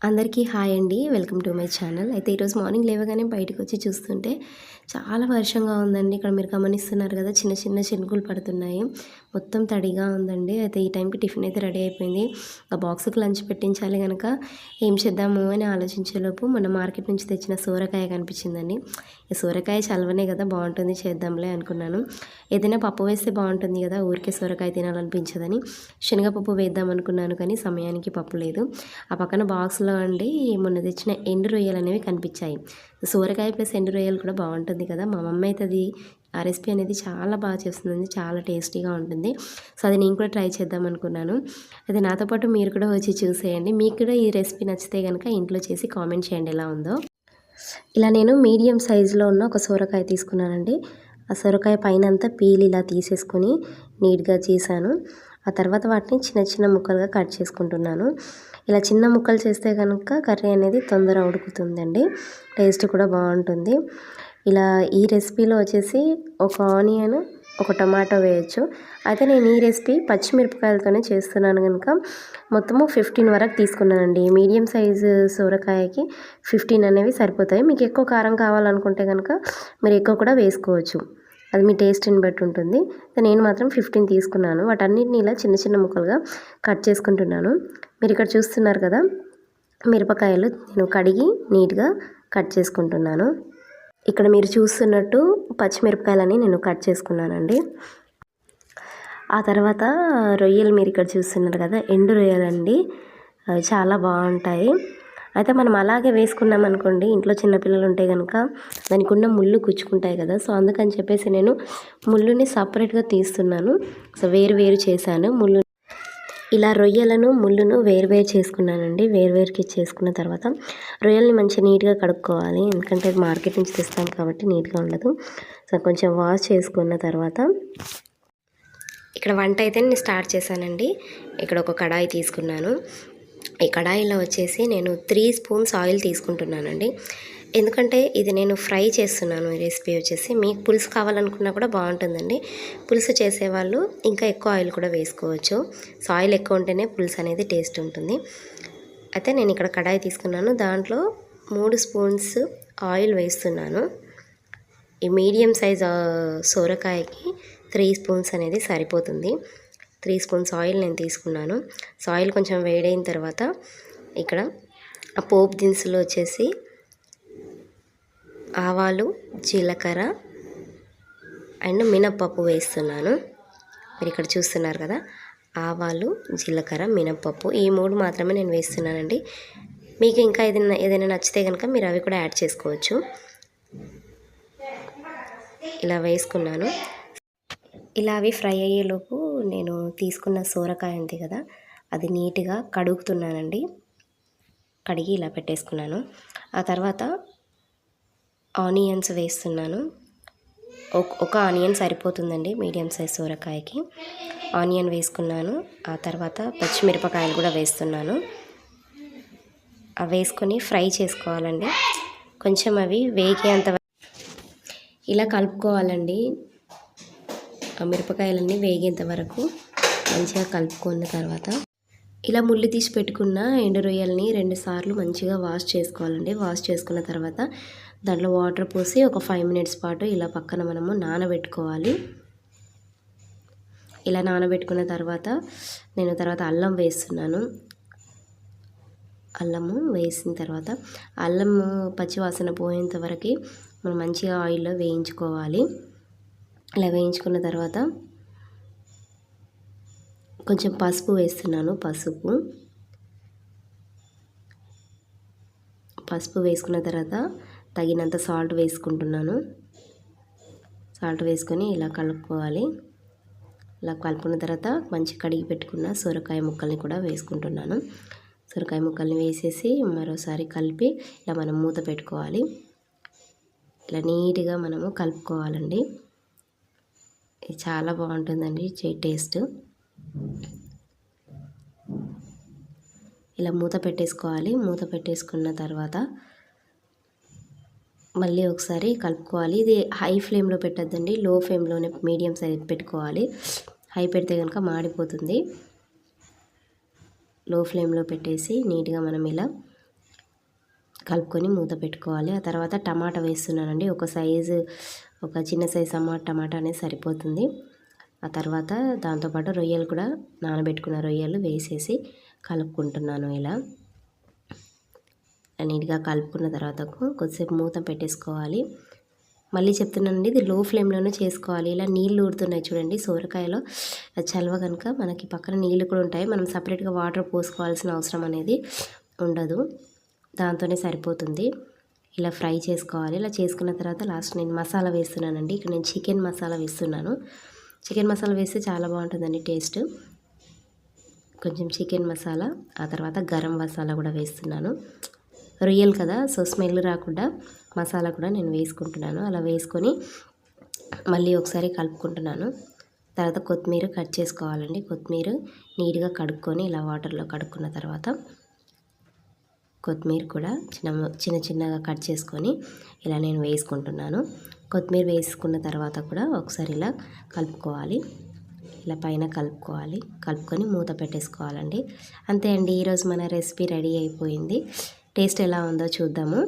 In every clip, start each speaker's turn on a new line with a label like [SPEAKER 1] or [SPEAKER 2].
[SPEAKER 1] అందరికీ హాయ్ అండి. Welcome to my channel. అయితే ఈరోజు మార్నింగ్ లేవగానే బయటకొచ్చి చూస్తుంటే చాలా వర్షంగా ఉందండి. ఇక్కడ మీరు గమనిస్తున్నారు కదా, చిన్న చిన్న చినుకులు పడుతున్నాయి. మొత్తం తడిగా ఉందండి. అయితే ఈ టైంకి టిఫిన్ అయితే రెడీ అయిపోయింది. ఆ బాక్స్కి లంచ్ పెట్టించాలి కనుక ఏం చేద్దాము అని ఆలోచించేలోపు మన మార్కెట్ నుంచి తెచ్చిన సోరకాయ కనిపించిందండి. ఈ సోరకాయ చలవనే కదా, బాగుంటుంది, చేద్దాంలే అనుకున్నాను. ఏదైనా పప్పు వేస్తే బాగుంటుంది కదా, ఊరికే సోరకాయ తినాలనిపించదని శనగపప్పు వేద్దాం అనుకున్నాను, కానీ సమయానికి పప్పు లేదు. ఆ పక్కన బాక్స్లో అండి మొన్న తెచ్చిన ఎండు రొయ్యలు అనేవి కనిపించాయి. సోరకాయ ప్లస్ ఎండు రొయ్యలు కూడా బాగుంటుంది కదా. మా మమ్మీ అయితే అది ఆ రెసిపీ అనేది చాలా బాగా చేస్తుందండి, చాలా టేస్టీగా ఉంటుంది. సో అది నేను కూడా ట్రై చేద్దాం అనుకున్నాను. అది నాతో పాటు మీరు కూడా వచ్చి చూసేయండి. మీకు కూడా ఈ రెసిపీ నచ్చితే కనుక ఇంట్లో చేసి కామెంట్ చేయండి ఎలా ఉందో. ఇలా నేను మీడియం సైజులో ఉన్న ఒక సోరకాయ తీసుకున్నానండి. ఆ సొరకాయ పైన అంతా పీల్ ఇలా తీసేసుకొని నీట్గా చేశాను. ఆ తర్వాత వాటిని చిన్న చిన్న ముక్కలుగా కట్ చేసుకుంటున్నాను. ఇలా చిన్న ముక్కలు చేస్తే కనుక కర్రీ అనేది తొందరగా ఉడుకుతుందండి, టేస్ట్ కూడా బాగుంటుంది. ఇలా ఈ రెసిపీలో వచ్చేసి ఒక ఆనియన్, ఒక టమాటో వేయచ్చు. అయితే నేను ఈ రెసిపీ పచ్చిమిరపకాయలతోనే చేస్తున్నాను కనుక మొత్తము 15 వరకు తీసుకున్నానండి. మీడియం సైజు సొరకాయకి 15 అనేవి సరిపోతాయి. మీకు ఎక్కువ కారం కావాలనుకుంటే కనుక మీరు ఎక్కువ కూడా వేసుకోవచ్చు, అది మీ టేస్ట్ని బట్టి ఉంటుంది. నేను మాత్రం 15 తీసుకున్నాను. వాటన్నిటిని ఇలా చిన్న చిన్న ముక్కలుగా కట్ చేసుకుంటున్నాను. మీరు ఇక్కడ చూస్తున్నారు కదా, మిరపకాయలు నేను కడిగి నీట్గా కట్ చేసుకుంటున్నాను. ఇక్కడ మీరు చూస్తున్నట్టు పచ్చిమిరపకాయలని నేను కట్ చేసుకున్నానండి. ఆ తర్వాత రొయ్యలు మీరు ఇక్కడ చూస్తున్నారు కదా, ఎండు రొయ్యలండి, అవి చాలా బాగుంటాయి. అయితే మనం అలాగే వేసుకున్నాం అనుకోండి, ఇంట్లో చిన్నపిల్లలు ఉంటే కనుక దానికి ఉన్న ముళ్ళు గుచ్చుకుంటాయి కదా. సో అందుకని చెప్పేసి నేను ముళ్ళుని సపరేట్గా తీస్తున్నాను. సో వేరు చేశాను ముళ్ళు. ఇలా రొయ్యలను ముళ్ళును వేరు చేసుకున్నానండి. వేరుకి చేసుకున్న తర్వాత రొయ్యల్ని మంచిగా నీట్గా కడుక్కోవాలి, ఎందుకంటే మార్కెట్ నుంచి తెస్తాం కాబట్టి నీట్గా ఉండదు. సో కొంచెం వాష్ చేసుకున్న తర్వాత ఇక్కడ వంట అయితే నేను స్టార్ట్ చేశానండి. ఇక్కడ ఒక కడాయి తీసుకున్నాను. ఈ కడాయిలో వచ్చేసి నేను 3 స్పూన్స్ ఆయిల్ తీసుకుంటున్నానండి. ఎందుకంటే ఇది నేను ఫ్రై చేస్తున్నాను. ఈ రెసిపీ వచ్చేసి మీకు పులుసు కావాలనుకున్నా కూడా బాగుంటుందండి. పులుసు చేసేవాళ్ళు ఇంకా ఎక్కువ ఆయిల్ కూడా వేసుకోవచ్చు. సో ఆయిల్ ఎక్కువ ఉంటేనే పులుసు అనేది టేస్ట్ ఉంటుంది. అయితే నేను ఇక్కడ కడాయి తీసుకున్నాను, దాంట్లో 3 స్పూన్స్ ఆయిల్ వేస్తున్నాను. ఈ మీడియం సైజ్ సోరకాయకి 3 స్పూన్స్ అనేది సరిపోతుంది. 3 స్పూన్స్ ఆయిల్ నేను తీసుకున్నాను. సో ఆయిల్ కొంచెం వేడైన తర్వాత ఇక్కడ ఆ పోపు దినుసులు వచ్చేసి ఆవాలు, జీలకర్ర అండ్ మినప్పప్పు వేస్తున్నాను. మీరు ఇక్కడ చూస్తున్నారు కదా, ఆవాలు, జీలకర్ర, మినప్పప్పు, ఈ 3 మాత్రమే నేను వేస్తున్నానండి. మీకు ఇంకా ఏదైనా నచ్చితే కనుక మీరు అవి కూడా యాడ్ చేసుకోవచ్చు. ఇలా వేసుకున్నాను. ఇలా అవి ఫ్రై అయ్యేలోపు నేను తీసుకున్న సోరకాయ ఉంది కదా, అది నీట్గా కడుగుతున్నానండి. కడిగి ఇలా పెట్టేసుకున్నాను. ఆ తర్వాత ఆనియన్స్ వేస్తున్నాను. ఒక ఆనియన్ సరిపోతుందండి మీడియం సైజ్ సోరకాయకి. ఆనియన్ వేసుకున్నాను. ఆ తర్వాత పచ్చిమిరపకాయలు కూడా వేస్తున్నాను. అవి వేసుకొని ఫ్రై చేసుకోవాలండి. కొంచెం అవి వేగేంత ఇలా కలుపుకోవాలండి. ఆ మిరపకాయలన్నీ వేగేంత వరకు మంచిగా కలుపుకున్న తర్వాత ఇలా ముళ్ళు తీసి పెట్టుకున్న ఎండు రొయ్యల్ని 2 సార్లు మంచిగా వాష్ చేసుకోవాలండి. వాష్ చేసుకున్న తర్వాత దాంట్లో వాటర్ పోసి ఒక 5 మినిట్స్ పాటు ఇలా పక్కన మనము నానబెట్టుకోవాలి. ఇలా నానబెట్టుకున్న తర్వాత నేను అల్లం వేస్తున్నాను. అల్లము వేసిన తర్వాత అల్లము పచ్చివాసన పోయేంత వరకు మనం మంచిగా ఆయిల్లో వేయించుకోవాలి. ఇలా వేయించుకున్న తర్వాత కొంచెం పసుపు వేస్తున్నాను. పసుపు వేసుకున్న తర్వాత తగినంత సాల్ట్ వేసుకుంటున్నాను. సాల్ట్ వేసుకొని ఇలా కలుపుకోవాలి. ఇలా కలుపుకున్న తర్వాత మంచి కడిగి పెట్టుకున్న సొరకాయ ముక్కల్ని కూడా వేసుకుంటున్నాను. సొరకాయ ముక్కల్ని వేసేసి మరోసారి కలిపి ఇలా మనం మూత పెట్టుకోవాలి. ఇలా నీట్గా మనము కలుపుకోవాలండి. ఇది చాలా బాగుంటుందండి టేస్ట్. ఇలా మూత పెట్టేసుకోవాలి. మూత పెట్టేసుకున్న తర్వాత మళ్ళీ ఒకసారి కలుపుకోవాలి. ఇది హై ఫ్లేమ్లో పెట్టద్దండి, లో ఫ్లేమ్లోనే మీడియం సైజ్ పెట్టుకోవాలి. హై పెడితే కనుక మాడిపోతుంది. లో ఫ్లేమ్లో పెట్టేసి నీట్గా మనం ఇలా కలుపుకొని మూత పెట్టుకోవాలి. ఆ తర్వాత టమాటా వేస్తున్నానండి. ఒక చిన్న సైజు టమాటా అనేది సరిపోతుంది. ఆ తర్వాత దాంతోపాటు రొయ్యలు కూడా నానబెట్టుకున్న రొయ్యలు వేసేసి కలుపుకుంటున్నాను. ఇలా నీట్గా కలుపుకున్న తర్వాత కొద్దిసేపు మూత పెట్టేసుకోవాలి. మళ్ళీ చెప్తున్నానండి, ఇది లో ఫ్లేమ్లోనే చేసుకోవాలి. ఇలా నీళ్ళు ఊరుతున్నాయి చూడండి సోరకాయలో చల్వ కనుక మనకి పక్కన నీళ్ళు కూడా ఉంటాయి. మనం సపరేట్గా వాటర్ పోసుకోవాల్సిన అవసరం అనేది ఉండదు. దాంతోనే సరిపోతుంది. ఇలా ఫ్రై చేసుకోవాలి. ఇలా చేసుకున్న తర్వాత లాస్ట్ నేను మసాలా వేస్తున్నానండి. ఇక్కడ నేను చికెన్ మసాలా వేస్తున్నాను. చికెన్ మసాలా వేస్తే చాలా బాగుంటుందండి టేస్ట్. కొంచెం చికెన్ మసాలా, ఆ తర్వాత గరం మసాలా కూడా వేస్తున్నాను. రొయ్యలు కదా, సో స్మెల్ రాకుండా మసాలా కూడా నేను వేసుకుంటున్నాను. అలా వేసుకొని మళ్ళీ ఒకసారి కలుపుకుంటున్నాను. తర్వాత కొత్తిమీర కట్ చేసుకోవాలండి. కొత్తిమీర నీట్గా కడుక్కొని ఇలా వాటర్లో కడుక్కున్న తర్వాత కొత్తిమీర కూడా చిన్నగా కట్ చేసుకొని ఇలా నేను వేసుకుంటున్నాను. కొత్తిమీర వేసుకున్న తర్వాత కూడా ఒకసారి ఇలా కలుపుకోవాలి. ఇలా పైన కలుపుకొని మూత పెట్టేసుకోవాలండి. అంతే అండి, ఈరోజు మన రెసిపీ రెడీ అయిపోయింది. టేస్ట్ ఎలా ఉందో చూద్దాము.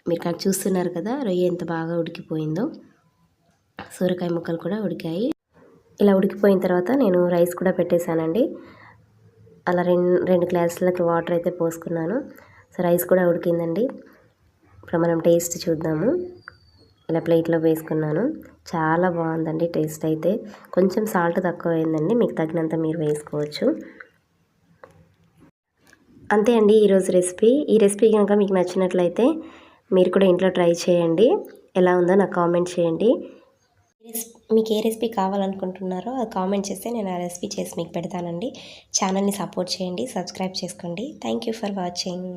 [SPEAKER 1] మీరు ఇక్కడ చూస్తున్నారు కదా రొయ్య ఎంత బాగా ఉడికిపోయిందో. సొరకాయ ముక్కలు కూడా ఉడికాయి. ఇలా ఉడికిపోయిన తర్వాత నేను రైస్ కూడా పెట్టేశానండి. అలా రెండు గ్లాసులకి వాటర్ అయితే పోసుకున్నాను. సో రైస్ కూడా ఉడికిందండి. ఇప్పుడు మనం టేస్ట్ చూద్దాము. ఇలా ప్లేట్లో వేసుకున్నాను. చాలా బాగుందండి టేస్ట్ అయితే. కొంచెం సాల్ట్ తక్కువ అయిందండి, మీకు తగినంత మీరు వేసుకోవచ్చు. అంతే అండి ఈరోజు రెసిపీ. ఈ రెసిపీ కనుక మీకు నచ్చినట్లయితే మీరు కూడా ఇంట్లో ట్రై చేయండి. ఎలా ఉందో నాకు కామెంట్ చేయండి. మీకు ఏ రెసిపీ కావాలనుకుంటున్నారో అది కామెంట్ చేస్తే నేను ఆ రెసిపీ చేసి మీకు పెడతానండి. ఛానల్ని సపోర్ట్ చేయండి, సబ్స్క్రైబ్ చేసుకోండి. Thank you for watching.